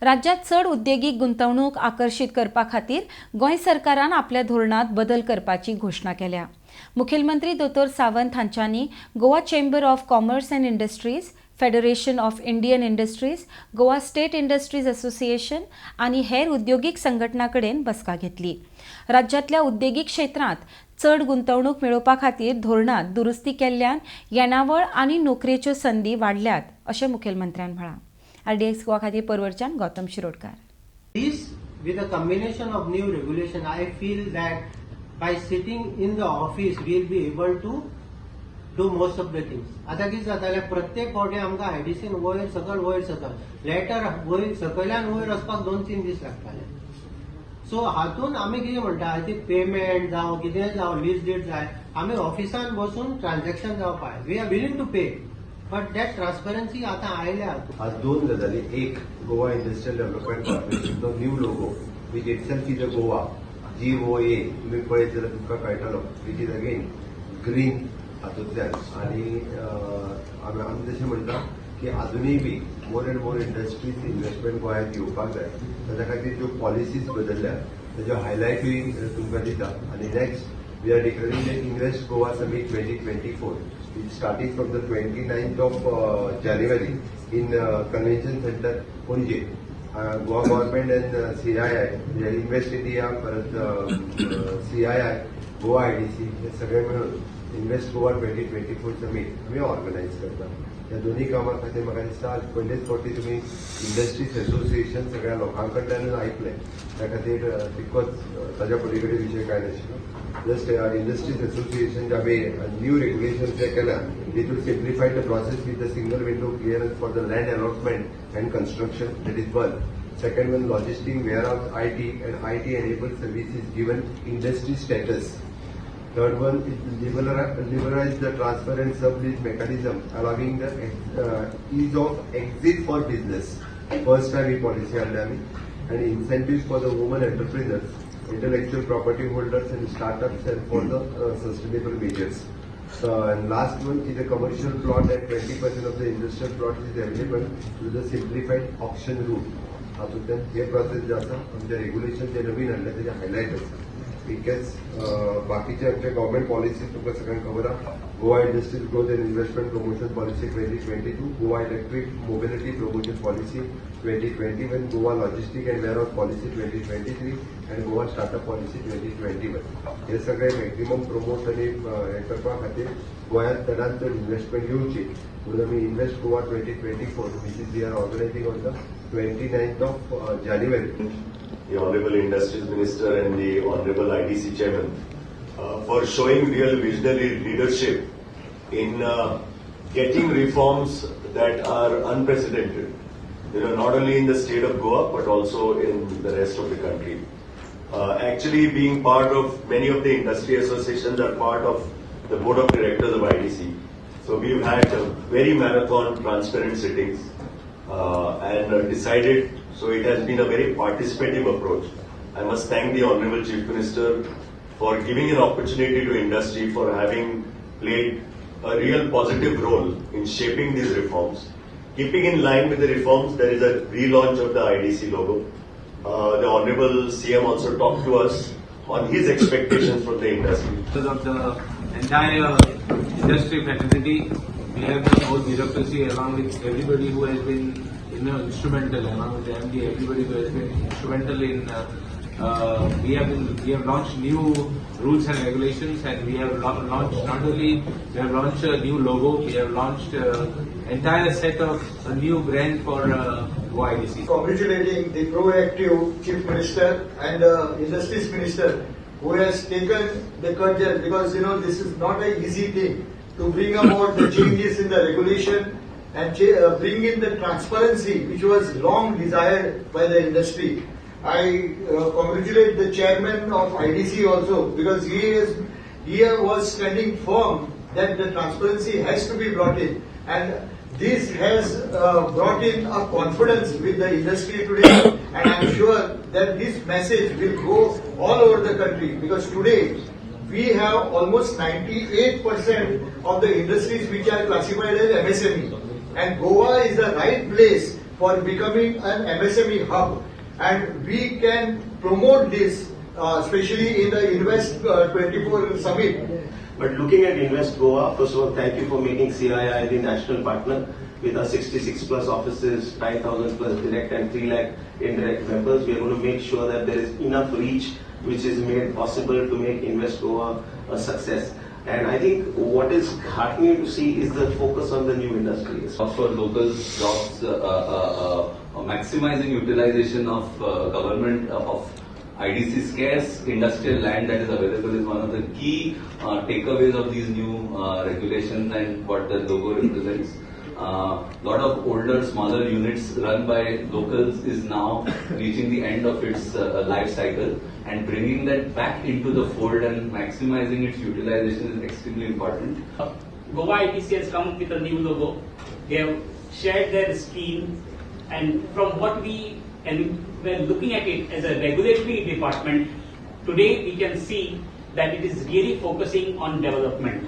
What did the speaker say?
राज्यात चढ उद्योगीक गुंतवणूक आकर्षित करपा खातीर गोंय सरकारान आपल्या धोरणात बदल करपाची घोषणा केल्या। मुखेलमंत्री दोतोर सावंत हांच्यांनी Goa chamber of commerce and industries, federation of Indian industries, Goa state industries association आनी हेर उद्योगीक संघटना कडेन बसका घेतली। राज्यातल्या उद्देगीक क्षेत्रांत चढ गुंतवणूक मेळोवपा खातीर धोरणात दुरुस्ती केल्ल्यान येणावळ आनी नोकरेच्यो संदी वाडल्यात अशें मुखेलमंत्र्यान म्हळां। RDXGOA खातीर परवरच्यान Gautam Shirodkar. This, with a combination of new regulation, I feel that by sitting in the office, we'll be able to do most of the things. आता कितें जातालें, प्रत्येक फावटी आमकां IDCन वयर सकल लेटर वयर सकयल्यान वयर वचपाक 2-3 दीस लागताले। सो हातून आमी कितें म्हणटा, ती पेमेंट जावं कितेंय जावं लीज डेट जाय, आमी ऑफिसान बसून ट्रान्झॅक्शन जावपाक वी आर विलिंग टू पे, बट दॅट ट्रान्सपरन्सी आता आयल्या। आज दोन गजाली, एक गोवा इंडस्ट्रियल डेव्हलपमेंट कॉर्पोरेशनचो new logo which itself is a Goa GOA तुम्ही पळयत जाल्यार तुमकां कळटलो, विच इज अगेन ग्रीन हातूंतल्यान। आनी आमी जशें म्हणटा की अजूनय be more and more industries investment गोंयांत येवपाक जाय, ताच्या खातीर ज्यो पॉलिसीज बदलल्या ताज्यो हायलायटूय तुमकां दिता। आनी next we are declaring the invest Goa summit 2024 starting from the 29th of January in Convention Center, Punje. Goa government and CII, Invest India, CII, Goa IDC, हे सगळे मिळून इन्व्हेस्ट गोवा 2024 समीट आम्ही ऑर्गनायज करता। या दोन्ही कामां खातीर म्हाका दिसता आज पयलेच फावटी तुम्ही इंडस्ट्रीज असोसिएशन सगळ्या लोकां कडल्यान आयकले, त्या खातीर बिकॉज ताज्या पलीकडे विशय काय नाशिल्लो। जस्ट इंडस्ट्रीज एसोसिएशन ज्या न्यू रेग्युलेशन जे केल्या, it will simplify the process with the single window clearance for the land allotment and construction, that is one. Second one, logistic, warehouse, IT and IT-enabled services given industry status. Third one is liberalize the transfer and sublease mechanism, allowing the ease of exit for business. First time we policy and incentives for the women entrepreneurs, intellectual property holders and startups, and for the sustainable measures. And last one is a commercial plot at 20% of the industrial plot is available through the simplified auction route. हातूंतल्यान हे process जे आसा आमच्या regulation जे नवीन हाडले तेजे highlight आसा। Because बाकीचे आमचे government policy तुमकां सगळ्यांक खबर आहा, Goa industries growth and investment promotion policy 2022, Goa electric mobility promotion policy 2021, Goa logistic and warehouse policy 2023 and Goa startup policy 2021। हे सगळे मॅक्झिमम प्रमोट आनी हे करपा खातीर गोंयांत चडांत चड इन्व्हेस्टमेंट येवची म्हणून आमी invest Goa 2024 which is we are organizing on the 29th of January. The Honorable Industries Minister and the Honorable IDC Chairman for showing real visionary leadership in getting reforms that are unprecedented, not only in the state of Goa but also in the rest of the country. Actually being part of many of the industry associations are part of the board of directors of IDC. So we've had very marathon transparent sittings and decided, so it has been a very participative approach. I must thank the Honorable Chief Minister for giving an opportunity to industry, for having played a real positive role in shaping these reforms. Keeping in line with the reforms, there is a relaunch of the IDC logo. The Honorable CM also talked to us on his expectations from the industry. Because of the entire industry fraternity, we have the whole bureaucracy along with everybody who has been instrumental, along with the MD, everybody who has been instrumental in we have launched new rules and regulations, and we have launched not only we have launched a new logo, we have launched entire set of a new brand for Goa IDC. Congratulating the proactive Chief Minister and Industries Minister who has taken the cudgel, because this is not an easy thing to bring about the changes in the regulation and bring in the transparency which was long desired by the industry. I congratulate the chairman of IDC also, because he was standing firm that the transparency has to be brought in, and this has brought in a confidence with the industry today, and I am sure that this message will go all over the country, because today we have almost 98% of the industries which are classified as MSME, and Goa is the right place for becoming an MSME hub, and we can promote this, especially in the Invest 24 Summit. But looking at Invest Goa, first of all, thank you for making CII the national partner with our 66 plus offices, 9,000 plus direct and 3 lakh indirect members. We are going to make sure that there is enough reach which is made possible to make Invest Goa a success. And I think what is heartening to see is the focus on the new industries. For local jobs, maximizing utilization of government of IDC scarce industrial land that is available is one of the key takeaways of these new regulations and what the logo represents. Lot of older, smaller units run by locals is now reaching the end of its life cycle, and bringing that back into the fold and maximizing its utilization is extremely important. Goa ITC has come with a new logo. They have shared their scheme, and from what we're looking at it as a regulatory department, today we can see that it is really focusing on development.